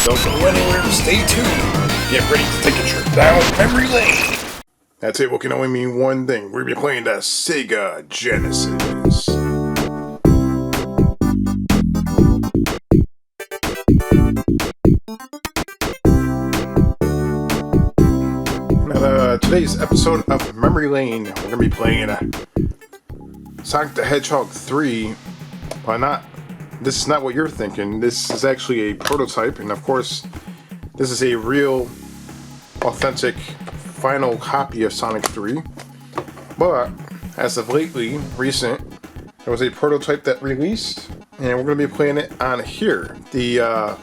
Don't go anywhere, stay tuned. Get ready to take a trip down memory lane. That table can only mean one thing. We're going to be playing the Sega Genesis. Today's episode of Memory Lane, we're going to be playing Sonic the Hedgehog 3, but this is not what you're thinking. This is actually a prototype, and of course, this is a real, authentic, final copy of Sonic 3. But, as of recent, there was a prototype that released, and we're going to be playing it on here. The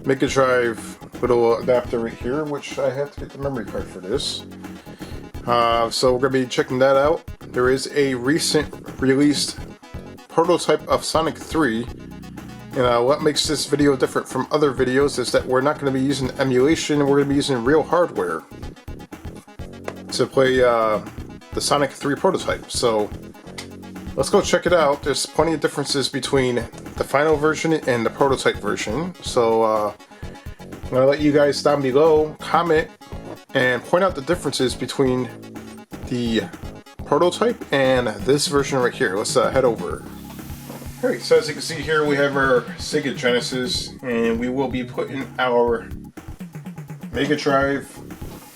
Mega Drive little adapter right here, which I have to get the memory card for this. So we're going to be checking that out. There is a recent released prototype of Sonic 3. And what makes this video different from other videos is that we're not going to be using emulation, we're going to be using real hardware to play the Sonic 3 prototype. So let's go check it out. There's plenty of differences between the final version and the prototype version. So I'm going to let you guys down below comment and point out the differences between the prototype and this version right here. Let's head over. Alright, so as you can see here, we have our Sega Genesis, and we will be putting our Mega Drive,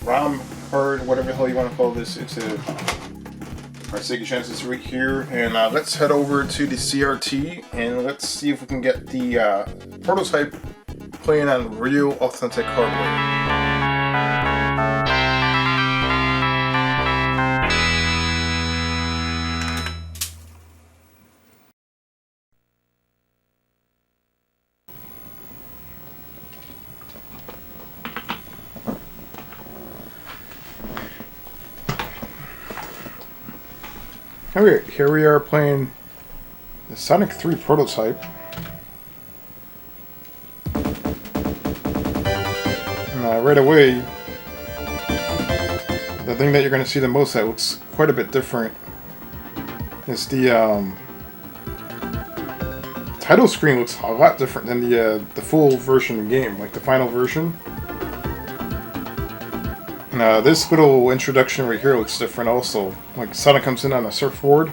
ROM card, whatever the hell you want to call this, into our Sega Genesis right here. And let's head over to the CRT, and let's see if we can get the prototype playing on real, authentic hardware. Alright, here we are playing the Sonic 3 prototype. And right away, the thing that you're going to see the most that looks quite a bit different is the title screen looks a lot different than the full version of the game, like the final version. And this little introduction right here looks different also. Like Sonic comes in on a surfboard.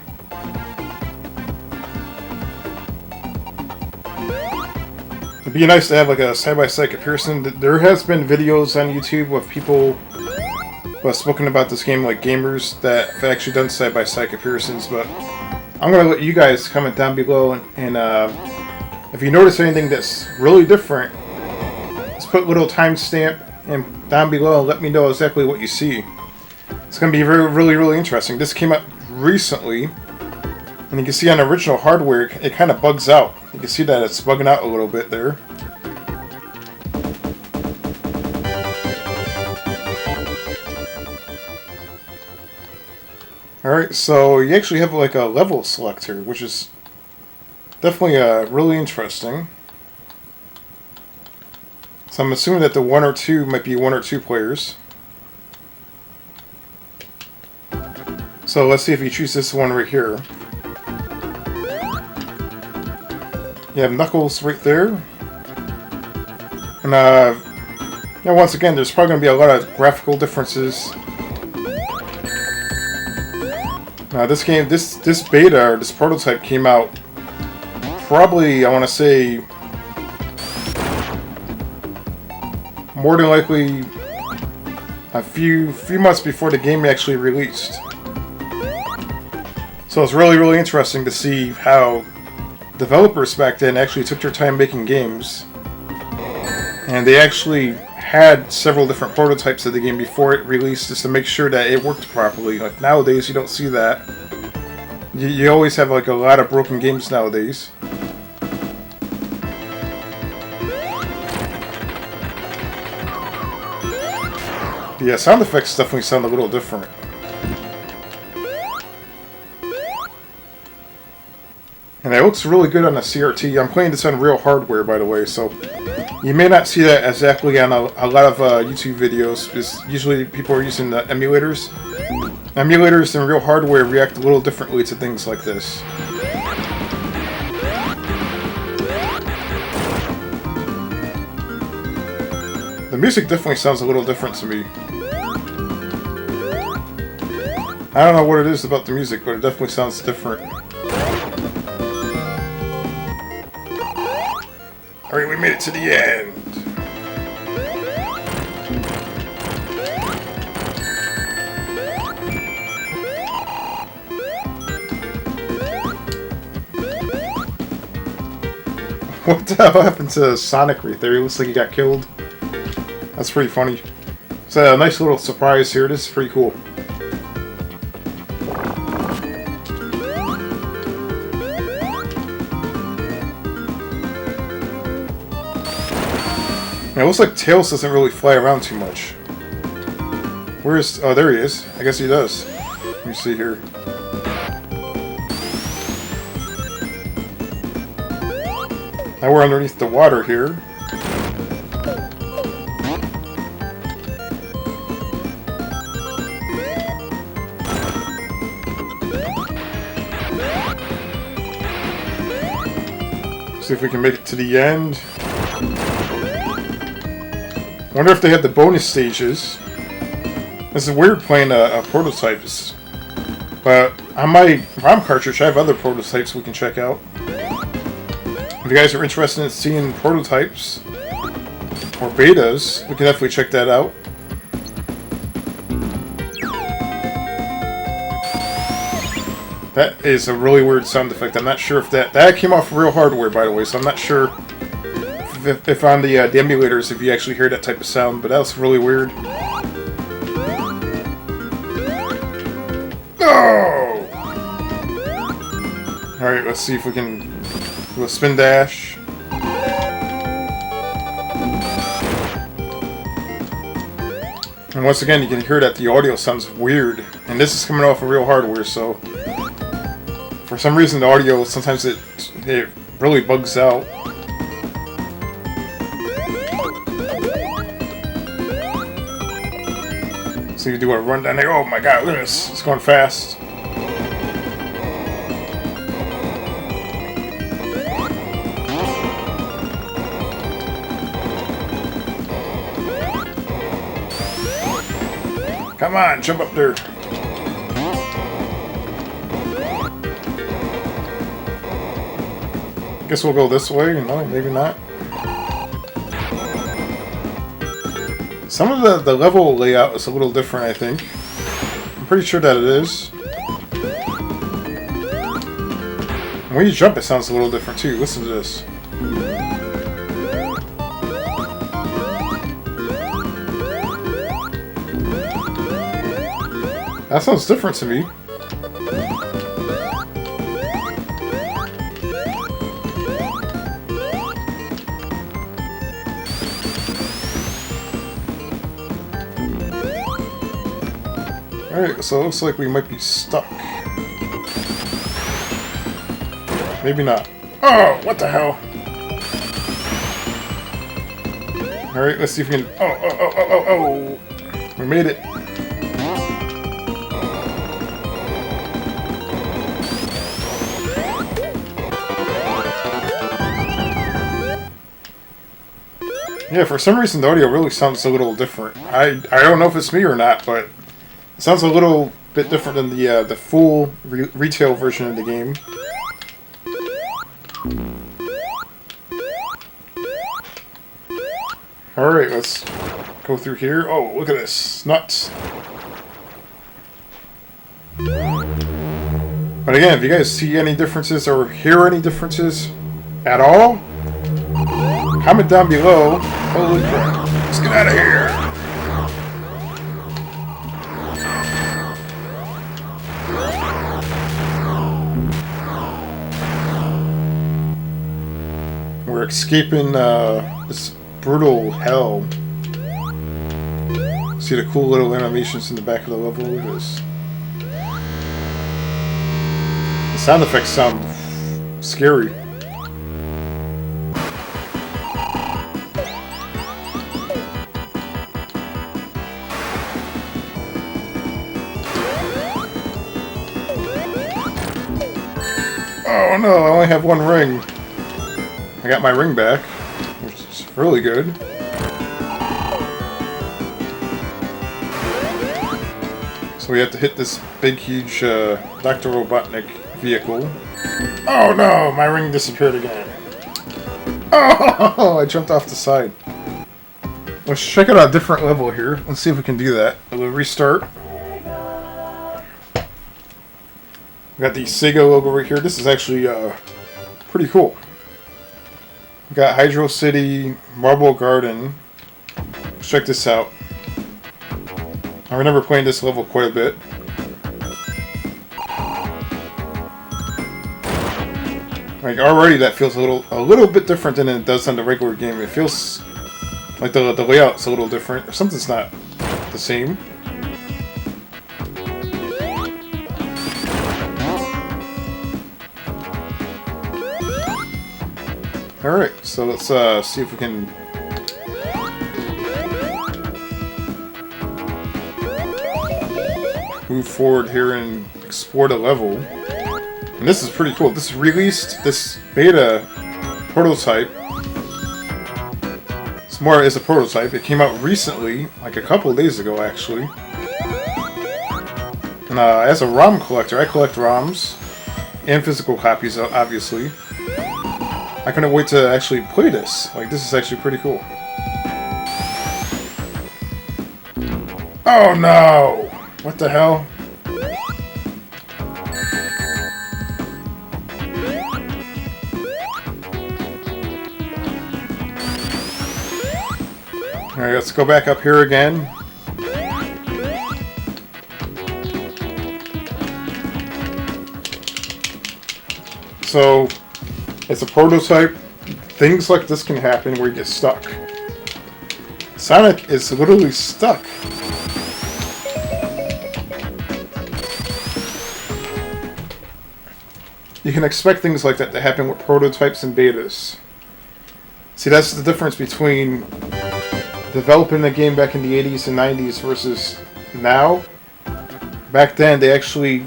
It'd be nice to have like a side-by-side comparison. There has been videos on YouTube of people who have spoken about this game, like gamers, that have actually done side-by-side comparisons, but I'm going to let you guys comment down below, and if you notice anything that's really different, just put a little timestamp and down below and let me know exactly what you see. It's going to be really interesting. This came out recently, and you can see on the original hardware it kind of bugs out. You can see that it's bugging out a little bit there. Alright, so you actually have like a level selector, which is definitely really interesting. So I'm assuming that the 1 or 2 might be 1 or 2 players. So let's see if you choose this one right here. You have Knuckles right there. And yeah, once again, there's probably going to be a lot of graphical differences. This game, this beta, or this prototype came out probably, I want to say, more than likely a few months before the game actually released. So it's really interesting to see how developers back then actually took their time making games, and they actually had several different prototypes of the game before it released just to make sure that it worked properly. Like nowadays you don't see that. You always have like a lot of broken games nowadays. Yeah, sound effects definitely sound a little different. And it looks really good on the CRT. I'm playing this on real hardware, by the way, so you may not see that exactly on a lot of YouTube videos, because usually people are using the emulators. Emulators and real hardware react a little differently to things like this. The music definitely sounds a little different to me. I don't know what it is about the music, but it definitely sounds different. Alright, we made it to the end. What the hell happened to Sonic right there? He looks like he got killed. That's pretty funny. It's a nice little surprise here. This is pretty cool. It looks like Tails doesn't really fly around too much. Where is... Oh, there he is. I guess he does. Let me see here. Now we're underneath the water here. See if we can make it to the end. Wonder if they had the bonus stages. This is weird playing a prototype. But on my ROM cartridge, I have other prototypes we can check out. If you guys are interested in seeing prototypes or betas, we can definitely check that out. That is a really weird sound effect. I'm not sure if that came off real hardware, by the way, so I'm not sure if on the emulators if you actually hear that type of sound, but that was really weird. No! Alright, let's see if we can do a spin dash. And once again, you can hear that the audio sounds weird. And this is coming off of real hardware, so... For some reason, the audio, sometimes it really bugs out. So you do a run down there. Oh my god, look at this. It's going fast. Come on, jump up there. Guess we'll go this way. No, maybe not. Some of the level layout is a little different, I think. I'm pretty sure that it is. And when you jump, it sounds a little different too. Listen to this. That sounds different to me. Alright, so it looks like we might be stuck. Maybe not. Oh, what the hell? Alright, let's see if we can... Oh! We made it. Yeah, for some reason the audio really sounds a little different. I don't know if it's me or not, but it sounds a little bit different than the full retail version of the game. Alright, let's go through here. Oh, look at this. Nuts. But again, if you guys see any differences or hear any differences at all, comment down below. Holy crap. Let's get out of here. We're escaping this brutal hell. See the cool little animations in the back of the level. Look at this. The sound effects sound scary. Oh no, I only have one ring. I got my ring back, which is really good. So we have to hit this big, huge Dr. Robotnik vehicle. Oh no! My ring disappeared again. Oh! I jumped off the side. Let's check out a different level here. Let's see if we can do that. We'll restart. We got the Sega logo right here. This is actually pretty cool. We got Hydrocity, Marble Garden. Let's check this out. I remember playing this level quite a bit. Like already, that feels a little bit different than it does on the regular game. It feels like the layout's a little different, or something's not the same. All right, so let's see if we can. Move forward here and explore the level. And this is pretty cool. This released this beta prototype. It's more as a prototype. It came out recently, like a couple of days ago actually. And as a ROM collector, I collect ROMs and physical copies, obviously. I couldn't wait to actually play this. Like, this is actually pretty cool. Oh no! What the hell? Alright, let's go back up here again. So, it's a prototype. Things like this can happen where you get stuck. Sonic is literally stuck. You can expect things like that to happen with prototypes and betas. See, that's the difference between developing the game back in the 80s and 90s versus now. Back then, they actually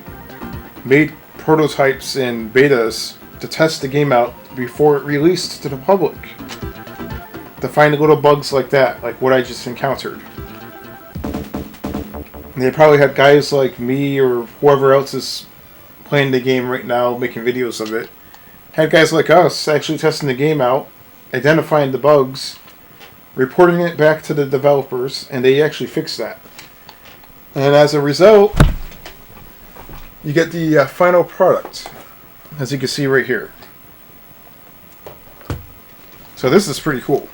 made prototypes and betas to test the game out before it released to the public. To find little bugs like that, like what I just encountered. And they probably had guys like me or whoever else is playing the game right now, making videos of it. Had guys like us actually testing the game out, identifying the bugs, reporting it back to the developers, and they actually fixed that. And as a result, you get the final product, as you can see right here. So this is pretty cool.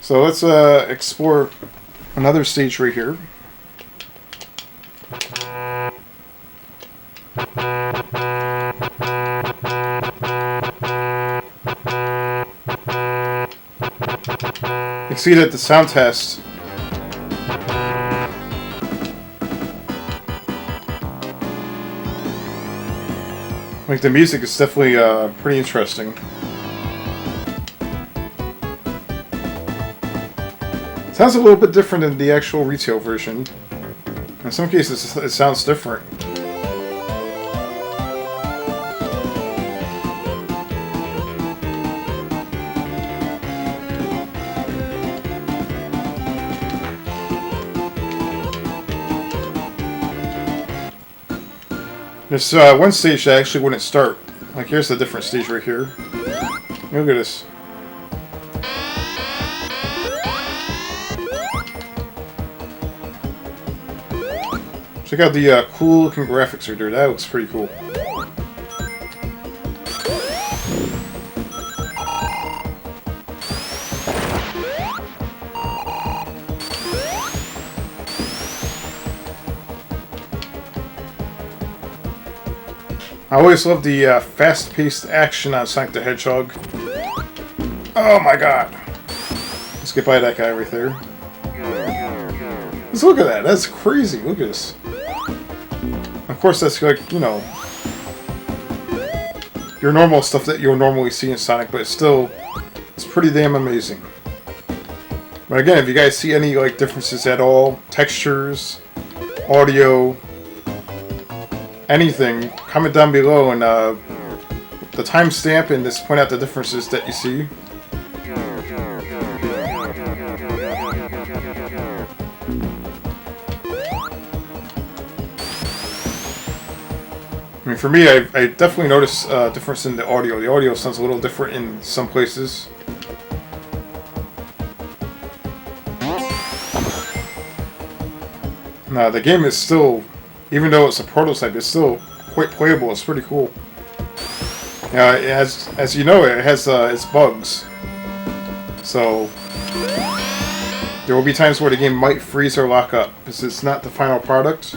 So let's explore another stage right here. You can see that the sound test like the music is definitely pretty interesting. Sounds a little bit different than the actual retail version. In some cases, it sounds different. There's one stage that actually wouldn't start. Like, here's the different stage right here. Look at this. Check out the cool looking graphics right there. That looks pretty cool. I always love the fast-paced action on Sonic the Hedgehog. Oh my god! Let's get by that guy right there. Let's look at that. That's crazy. Look at this. Of course, that's like, you know, your normal stuff that you'll normally see in Sonic, but it's pretty damn amazing. But again, if you guys see any like differences at all, textures, audio, anything, comment down below and the timestamp and just point out the differences that you see. I mean, for me, I definitely notice a difference in the audio. The audio sounds a little different in some places. Now, the game is still, even though it's a prototype, it's still quite playable. It's pretty cool. As you know, it has its bugs. So, there will be times where the game might freeze or lock up, because it's not the final product.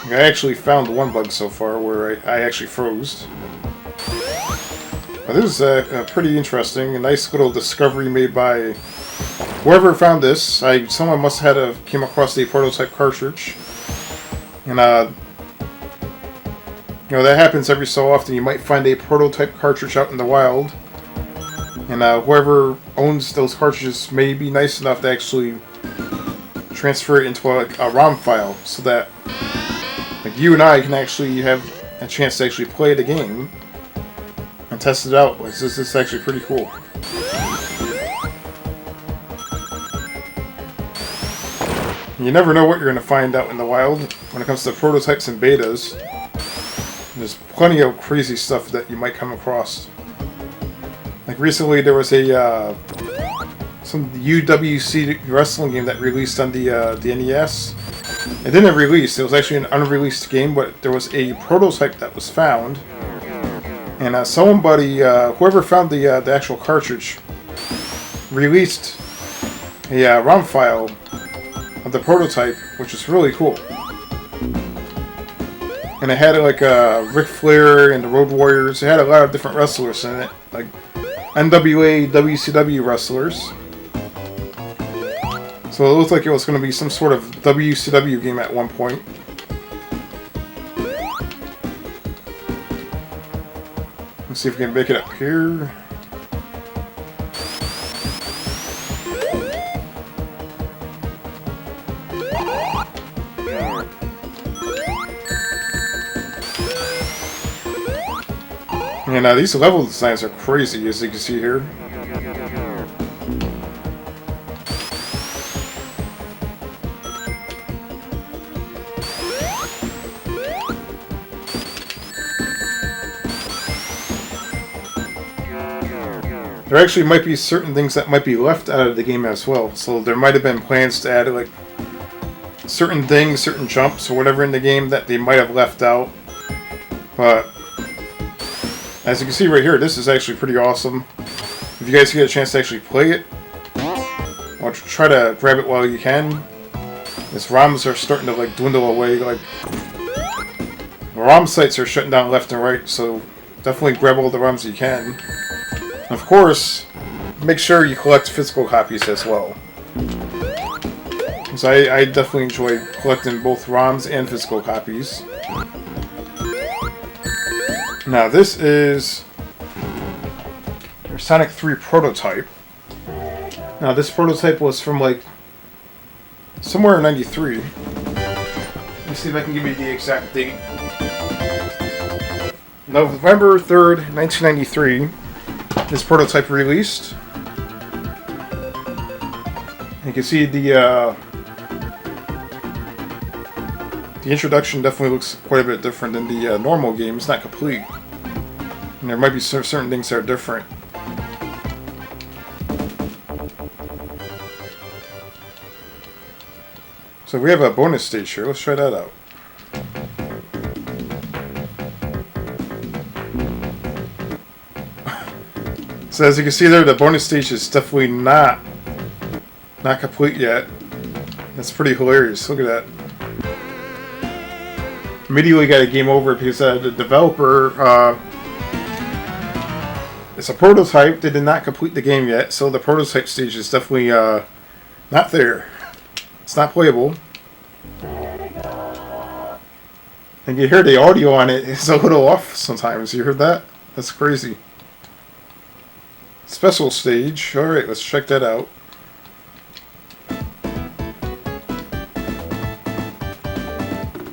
I actually found one bug so far where I actually froze. Now, this is pretty interesting, a nice little discovery made by whoever found this. Someone must have came across a prototype cartridge, and you know, that happens every so often. You might find a prototype cartridge out in the wild, and whoever owns those cartridges may be nice enough to actually transfer it into a ROM file, so that like you and I can actually have a chance to actually play the game and test it out. This is actually pretty cool. You never know what you're going to find out in the wild when it comes to prototypes and betas. There's plenty of crazy stuff that you might come across. Like recently there was some UWC wrestling game that released on the NES. It didn't release, it was actually an unreleased game, but there was a prototype that was found. And somebody, whoever found the actual cartridge, released a ROM file of the prototype, which is really cool. And it had like Ric Flair and the Road Warriors. It had a lot of different wrestlers in it, like NWA, WCW wrestlers. So it looked like it was going to be some sort of WCW game at one point. Let's see if we can make it up here. And these level designs are crazy, as you can see here. There actually might be certain things that might be left out of the game as well. So there might have been plans to add like certain things, certain jumps or whatever in the game that they might have left out. But as you can see right here, this is actually pretty awesome. If you guys get a chance to actually play it, or try to grab it while you can. These ROMs are starting to like dwindle away. Like ROM sites are shutting down left and right, so definitely grab all the ROMs you can. Of course, make sure you collect physical copies as well. Because I definitely enjoy collecting both ROMs and physical copies. Now this is your Sonic 3 prototype. Now this prototype was from like somewhere in '93. Let me see if I can give you the exact date. November 3rd, 1993. This prototype released. You can see the introduction definitely looks quite a bit different than the normal game. It's not complete. And there might be certain things that are different. So we have a bonus stage here. Let's try that out. So as you can see there, the bonus stage is definitely not complete yet. That's pretty hilarious. Look at that. Immediately got a game over because the developer, it's a prototype. They did not complete the game yet, so the prototype stage is definitely not there. It's not playable. And you hear the audio on it is a little off sometimes. You heard that? That's crazy. Special stage. Alright, let's check that out.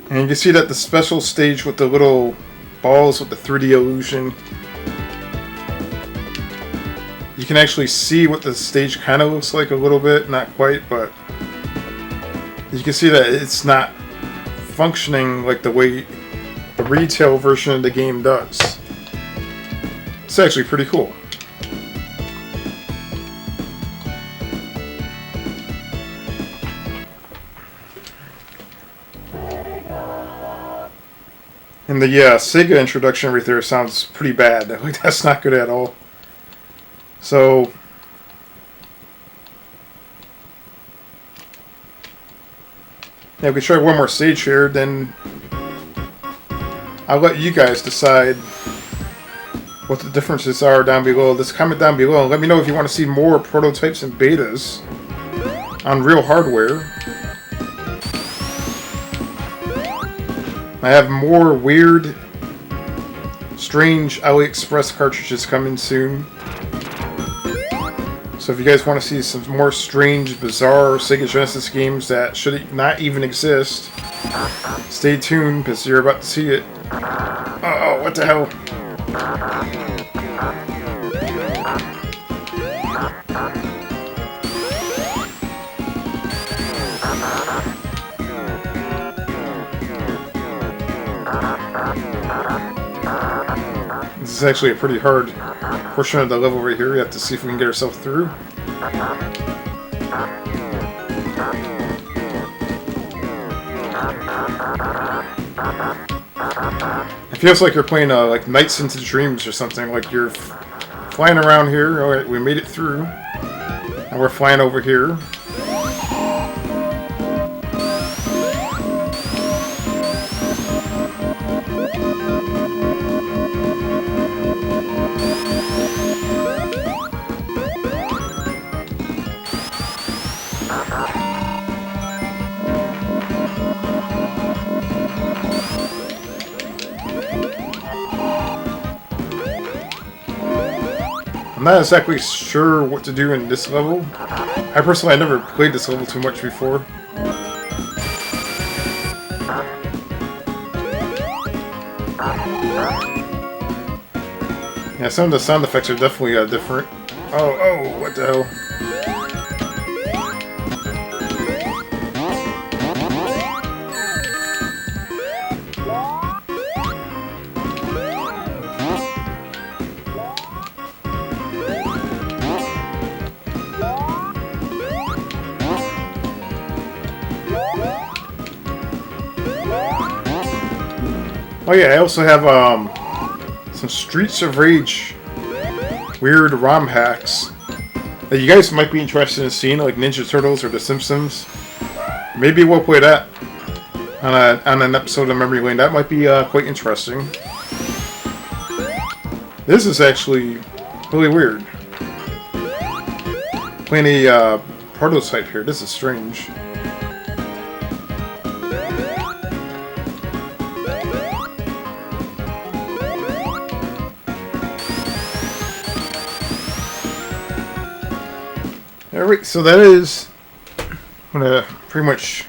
And you can see that the special stage with the little balls with the 3D illusion. You can actually see what the stage kind of looks like a little bit. Not quite, but You can see that it's not functioning like the way the retail version of the game does. It's actually pretty cool. And the Sega introduction right there sounds pretty bad. Like, that's not good at all. So yeah, we can try one more stage here, then I'll let you guys decide what the differences are down below. Just comment down below and let me know if you want to see more prototypes and betas on real hardware. I have more weird, strange AliExpress cartridges coming soon. So if you guys want to see some more strange, bizarre Sega Genesis games that should not even exist, stay tuned because you're about to see it. Uh-oh, what the hell? This is actually a pretty hard portion of the level right here. We have to see if we can get ourselves through. It feels like you're playing like Nights into Dreams or something. Like you're flying around here. Alright, we made it through. And we're flying over here. I'm not exactly sure what to do in this level. I personally never played this level too much before. Yeah, some of the sound effects are definitely different. Oh, what the hell? Oh yeah, I also have some Streets of Rage weird ROM hacks that you guys might be interested in seeing, like Ninja Turtles or The Simpsons. Maybe we'll play that on an episode of Memory Lane. That might be quite interesting. This is actually really weird. Playing a prototype here. This is strange. Alright, so that is... I'm going to pretty much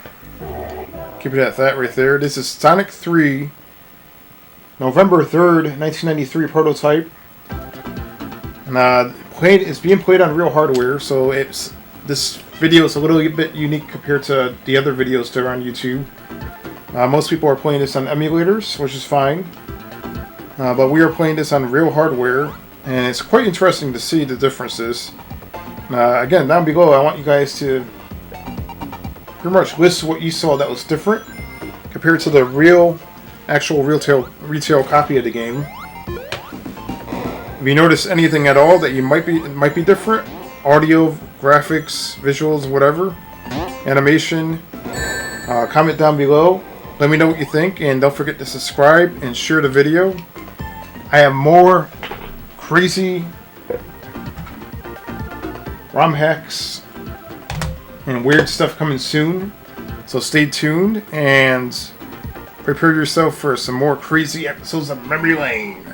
keep it at that right there. This is Sonic 3, November 3rd, 1993 prototype. And it's being played on real hardware, so this video is a little bit unique compared to the other videos that are on YouTube. Most people are playing this on emulators, which is fine. But we are playing this on real hardware, and it's quite interesting to see the differences. Again, down below, I want you guys to pretty much list what you saw that was different compared to the actual retail copy of the game. If you notice anything at all that might be different, audio, graphics, visuals, whatever, animation, comment down below. Let me know what you think, and don't forget to subscribe and share the video. I have more crazy ROM hacks and weird stuff coming soon, so stay tuned and prepare yourself for some more crazy episodes of Memory Lane.